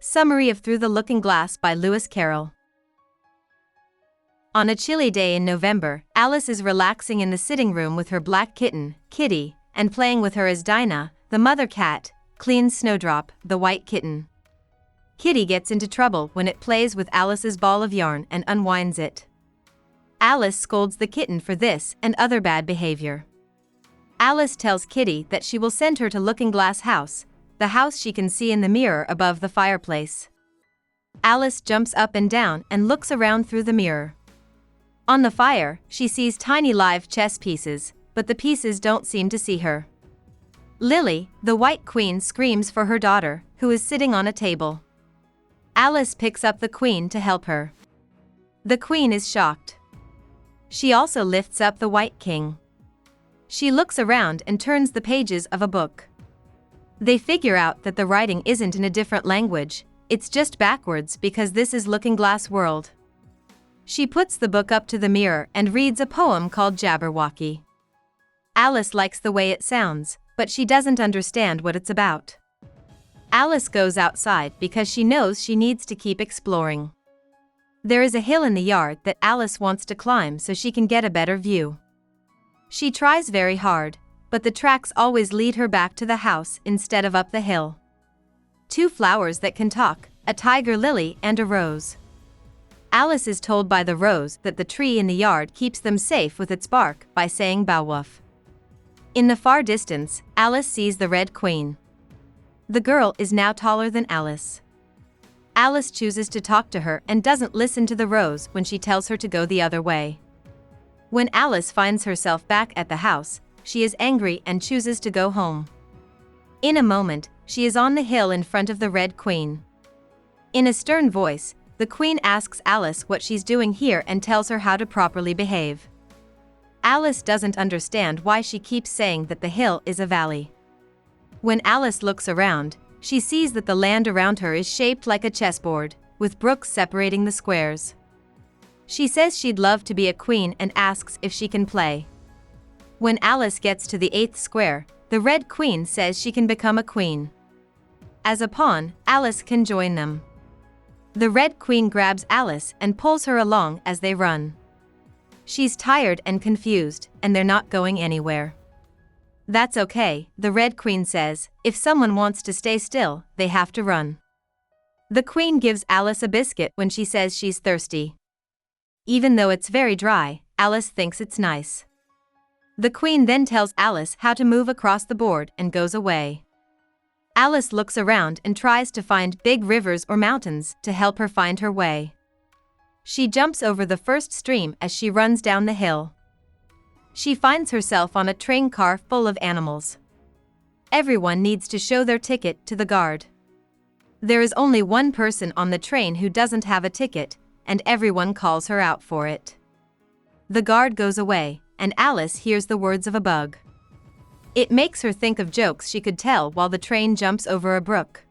Summary of Through the Looking Glass by Lewis Carroll. On a chilly day in November, Alice is relaxing in the sitting room with her black kitten, Kitty, and playing with her as Dinah, the mother cat, cleans Snowdrop, the white kitten. Kitty gets into trouble when it plays with Alice's ball of yarn and unwinds it. Alice scolds the kitten for this and other bad behavior. Alice tells Kitty that she will send her to Looking Glass House, the house she can see in the mirror above the fireplace. Alice jumps up and down and looks around through the mirror. On the fire, she sees tiny live chess pieces, but the pieces don't seem to see her. Lily, the White Queen, screams for her daughter, who is sitting on a table. Alice picks up the Queen to help her. The Queen is shocked. She also lifts up the White King. She looks around and turns the pages of a book. They figure out that the writing isn't in a different language, it's just backwards because this is Looking Glass World. She puts the book up to the mirror and reads a poem called Jabberwocky. Alice likes the way it sounds, but she doesn't understand what it's about. Alice goes outside because she knows she needs to keep exploring. There is a hill in the yard that Alice wants to climb so she can get a better view. She tries very hard, but the tracks always lead her back to the house instead of up the hill. Two flowers that can talk, a tiger lily and a rose. Alice is told by the rose that the tree in the yard keeps them safe with its bark by saying bow woof. In the far distance, Alice sees the Red Queen. The girl is now taller than Alice. Alice chooses to talk to her and doesn't listen to the rose when she tells her to go the other way. When Alice finds herself back at the house, she is angry and chooses to go home. In a moment, she is on the hill in front of the Red Queen. In a stern voice, the Queen asks Alice what she's doing here and tells her how to properly behave. Alice doesn't understand why she keeps saying that the hill is a valley. When Alice looks around, she sees that the land around her is shaped like a chessboard, with brooks separating the squares. She says she'd love to be a queen and asks if she can play. When Alice gets to the 8th square, the Red Queen says she can become a queen. As a pawn, Alice can join them. The Red Queen grabs Alice and pulls her along as they run. She's tired and confused, and they're not going anywhere. That's okay, the Red Queen says, if someone wants to stay still, they have to run. The Queen gives Alice a biscuit when she says she's thirsty. Even though it's very dry, Alice thinks it's nice. The Queen then tells Alice how to move across the board and goes away. Alice looks around and tries to find big rivers or mountains to help her find her way. She jumps over the first stream as she runs down the hill. She finds herself on a train car full of animals. Everyone needs to show their ticket to the guard. There is only one person on the train who doesn't have a ticket, and everyone calls her out for it. The guard goes away, and Alice hears the words of a bug. It makes her think of jokes she could tell while the train jumps over a brook.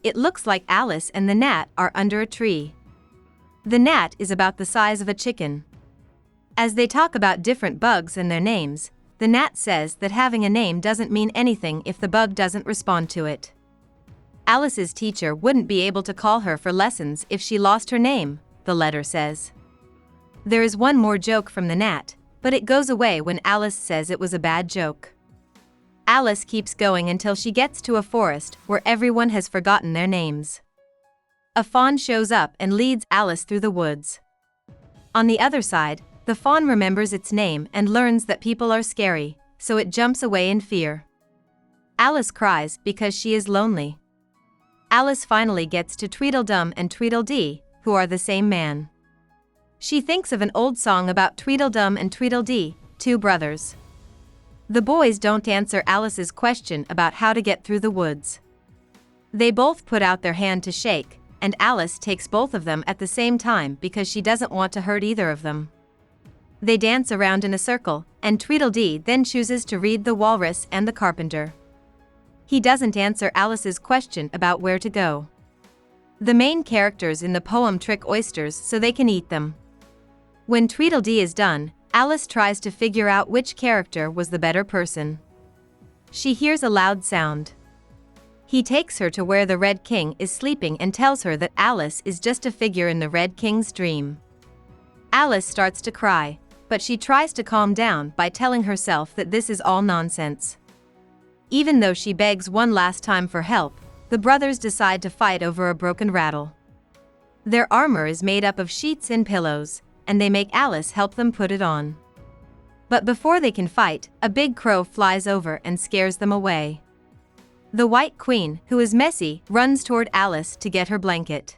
It looks like Alice and the gnat are under a tree. The gnat is about the size of a chicken. As they talk about different bugs and their names, the gnat says that having a name doesn't mean anything if the bug doesn't respond to it. Alice's teacher wouldn't be able to call her for lessons if she lost her name, the letter says. There is one more joke from the gnat, but it goes away when Alice says it was a bad joke. Alice keeps going until she gets to a forest where everyone has forgotten their names. A fawn shows up and leads Alice through the woods. On the other side, the fawn remembers its name and learns that people are scary, so it jumps away in fear. Alice cries because she is lonely. Alice finally gets to Tweedledum and Tweedledee, who are the same man. She thinks of an old song about Tweedledum and Tweedledee, two brothers. The boys don't answer Alice's question about how to get through the woods. They both put out their hand to shake, and Alice takes both of them at the same time because she doesn't want to hurt either of them. They dance around in a circle, and Tweedledee then chooses to read The Walrus and the Carpenter. He doesn't answer Alice's question about where to go. The main characters in the poem trick oysters so they can eat them. When Tweedledee is done, Alice tries to figure out which character was the better person. She hears a loud sound. He takes her to where the Red King is sleeping and tells her that Alice is just a figure in the Red King's dream. Alice starts to cry, but she tries to calm down by telling herself that this is all nonsense. Even though she begs one last time for help, the brothers decide to fight over a broken rattle. Their armor is made up of sheets and pillows, and they make Alice help them put it on. But before they can fight, a big crow flies over and scares them away. The White Queen, who is messy, runs toward Alice to get her blanket.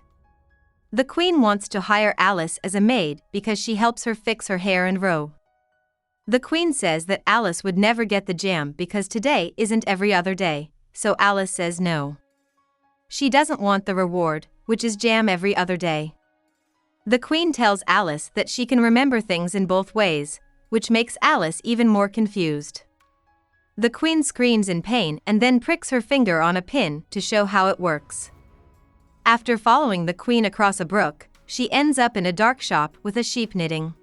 The Queen wants to hire Alice as a maid because she helps her fix her hair and robe. The Queen says that Alice would never get the jam because today isn't every other day, so Alice says no. She doesn't want the reward, which is jam every other day. The Queen tells Alice that she can remember things in both ways, which makes Alice even more confused. The Queen screams in pain and then pricks her finger on a pin to show how it works. After following the Queen across a brook, she ends up in a dark shop with a sheep knitting.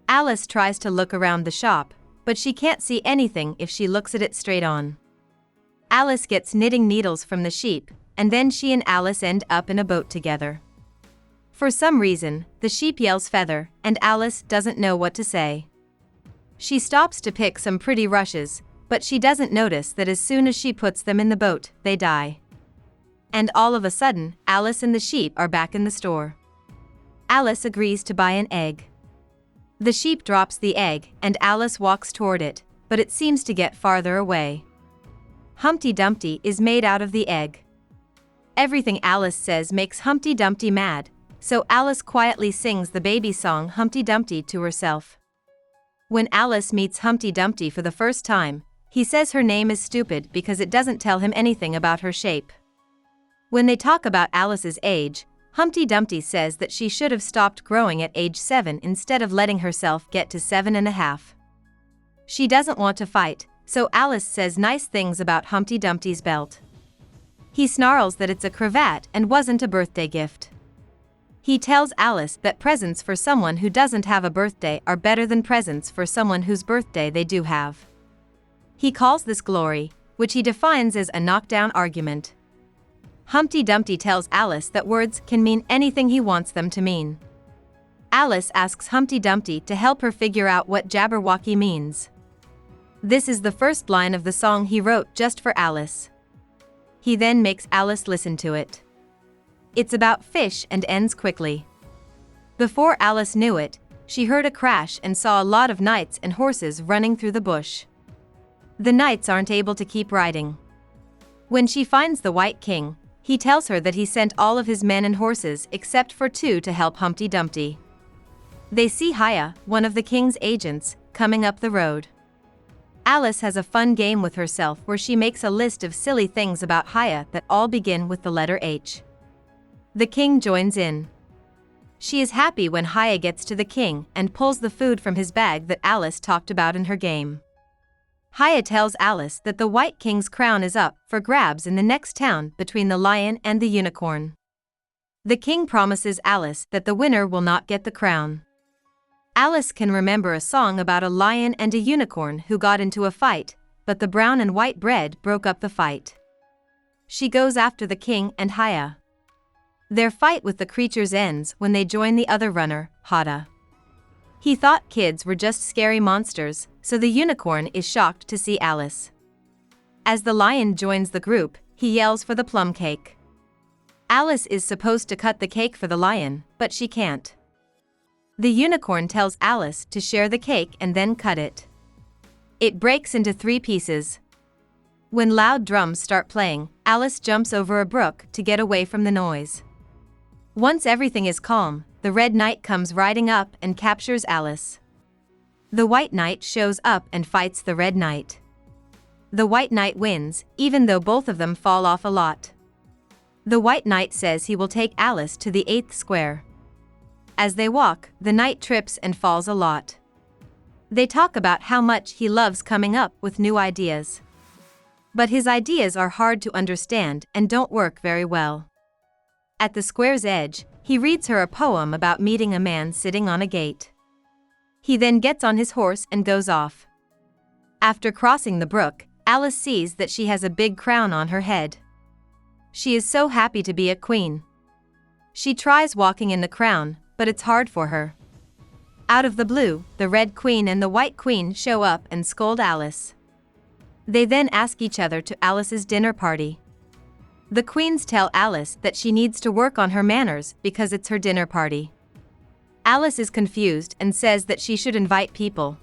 Alice tries to look around the shop, but she can't see anything if she looks at it straight on. Alice gets knitting needles from the sheep, and then she and Alice end up in a boat together. For some reason, the sheep yells feather, and Alice doesn't know what to say. She stops to pick some pretty rushes, but she doesn't notice that as soon as she puts them in the boat, they die. And all of a sudden, Alice and the sheep are back in the store. Alice agrees to buy an egg. The sheep drops the egg, and Alice walks toward it, but it seems to get farther away. Humpty Dumpty is made out of the egg. Everything Alice says makes Humpty Dumpty mad, so Alice quietly sings the baby song Humpty Dumpty to herself. When Alice meets Humpty Dumpty for the first time, he says her name is stupid because it doesn't tell him anything about her shape. When they talk about Alice's age, Humpty Dumpty says that she should have stopped growing at age 7 instead of letting herself get to 7.5. She doesn't want to fight, so Alice says nice things about Humpty Dumpty's belt. He snarls that it's a cravat and wasn't a birthday gift. He tells Alice that presents for someone who doesn't have a birthday are better than presents for someone whose birthday they do have. He calls this glory, which he defines as a knockdown argument. Humpty Dumpty tells Alice that words can mean anything he wants them to mean. Alice asks Humpty Dumpty to help her figure out what Jabberwocky means. This is the first line of the song he wrote just for Alice. He then makes Alice listen to it. It's about fish and ends quickly. Before Alice knew it, she heard a crash and saw a lot of knights and horses running through the bush. The knights aren't able to keep riding. When she finds the White King, he tells her that he sent all of his men and horses except for 2 to help Humpty Dumpty. They see Hiya, one of the king's agents, coming up the road. Alice has a fun game with herself where she makes a list of silly things about Hiya that all begin with the letter H. The king joins in. She is happy when Hiya gets to the king and pulls the food from his bag that Alice talked about in her game. Hiya tells Alice that the White King's crown is up for grabs in the next town between the lion and the unicorn. The king promises Alice that the winner will not get the crown. Alice can remember a song about a lion and a unicorn who got into a fight, but the brown and white bread broke up the fight. She goes after the king and Hiya. Their fight with the creatures ends when they join the other runner, Hada. He thought kids were just scary monsters, so the unicorn is shocked to see Alice. As the lion joins the group, he yells for the plum cake. Alice is supposed to cut the cake for the lion, but she can't. The unicorn tells Alice to share the cake and then cut it. It breaks into 3 pieces. When loud drums start playing, Alice jumps over a brook to get away from the noise. Once everything is calm, the Red Knight comes riding up and captures Alice. The White Knight shows up and fights the Red Knight. The White Knight wins, even though both of them fall off a lot. The White Knight says he will take Alice to the 8th square. As they walk, the knight trips and falls a lot. They talk about how much he loves coming up with new ideas. But his ideas are hard to understand and don't work very well. At the square's edge, he reads her a poem about meeting a man sitting on a gate. He then gets on his horse and goes off. After crossing the brook, Alice sees that she has a big crown on her head. She is so happy to be a queen. She tries walking in the crown, but it's hard for her. Out of the blue, the Red Queen and the White Queen show up and scold Alice. They then ask each other to Alice's dinner party. The queens tell Alice that she needs to work on her manners because it's her dinner party. Alice is confused and says that she should invite people.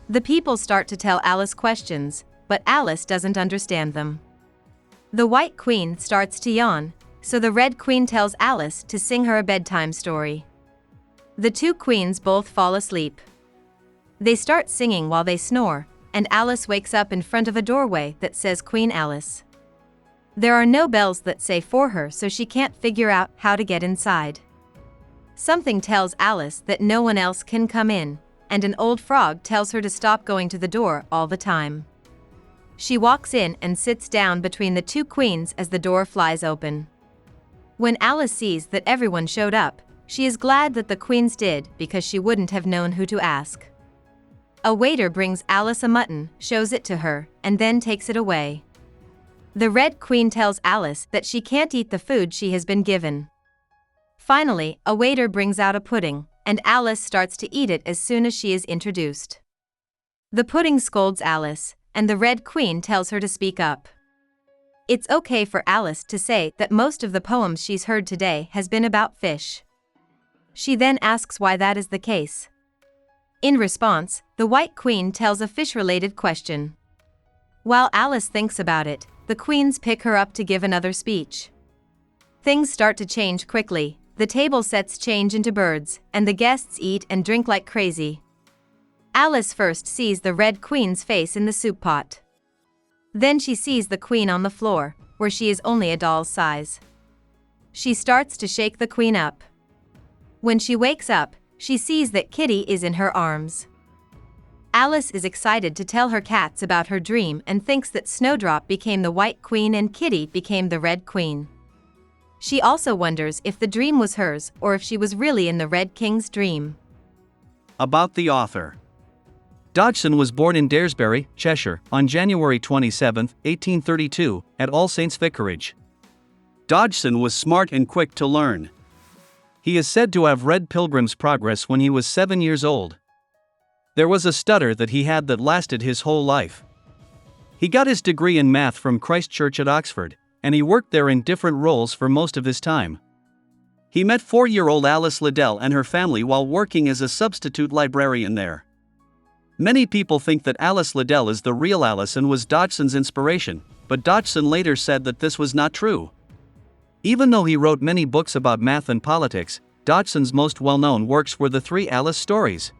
The people start to tell Alice questions, but Alice doesn't understand them. The White Queen starts to yawn, so the Red Queen tells Alice to sing her a bedtime story. The two queens both fall asleep. They start singing while they snore, and Alice wakes up in front of a doorway that says Queen Alice. There are no bells that say for her, so she can't figure out how to get inside. Something tells Alice that no one else can come in, and an old frog tells her to stop going to the door all the time. She walks in and sits down between the two queens as the door flies open. When Alice sees that everyone showed up, she is glad that the queens did because she wouldn't have known who to ask. A waiter brings Alice a mutton, shows it to her, and then takes it away. The Red Queen tells Alice that she can't eat the food she has been given. Finally, a waiter brings out a pudding, and Alice starts to eat it as soon as she is introduced. The pudding scolds Alice, and the Red Queen tells her to speak up. It's okay for Alice to say that most of the poems she's heard today has been about fish. She then asks why that is the case. In response, the White Queen tells a fish-related question. While Alice thinks about it, the queens pick her up to give another speech. Things start to change quickly, the table sets change into birds, and the guests eat and drink like crazy. Alice first sees the Red Queen's face in the soup pot. Then she sees the queen on the floor, where she is only a doll's size. She starts to shake the queen up. When she wakes up, she sees that Kitty is in her arms. Alice is excited to tell her cats about her dream and thinks that Snowdrop became the White Queen and Kitty became the Red Queen. She also wonders if the dream was hers or if she was really in the Red King's dream. About the author. Dodgson was born in Daresbury, Cheshire, on January 27, 1832, at All Saints Vicarage. Dodgson was smart and quick to learn. He is said to have read Pilgrim's Progress when he was 7 years old. There was a stutter that he had that lasted his whole life. He got his degree in math from Christ Church at Oxford, and he worked there in different roles for most of his time. He met 4-year-old Alice Liddell and her family while working as a substitute librarian there. Many people think that Alice Liddell is the real Alice and was Dodgson's inspiration, but Dodgson later said that this was not true. Even though he wrote many books about math and politics, Dodgson's most well-known works were the 3 Alice stories.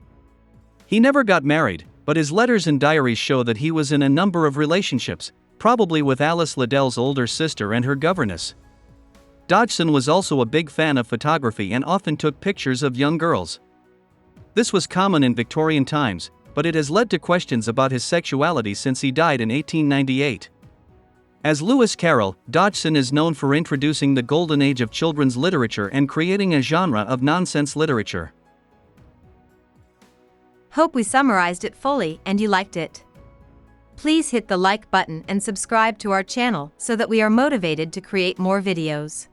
He never got married, but his letters and diaries show that he was in a number of relationships, probably with Alice Liddell's older sister and her governess. Dodgson was also a big fan of photography and often took pictures of young girls. This was common in Victorian times, but it has led to questions about his sexuality since he died in 1898. As Lewis Carroll, Dodgson is known for introducing the golden age of children's literature and creating a genre of nonsense literature. Hope we summarized it fully and you liked it. Please hit the like button and subscribe to our channel so that we are motivated to create more videos.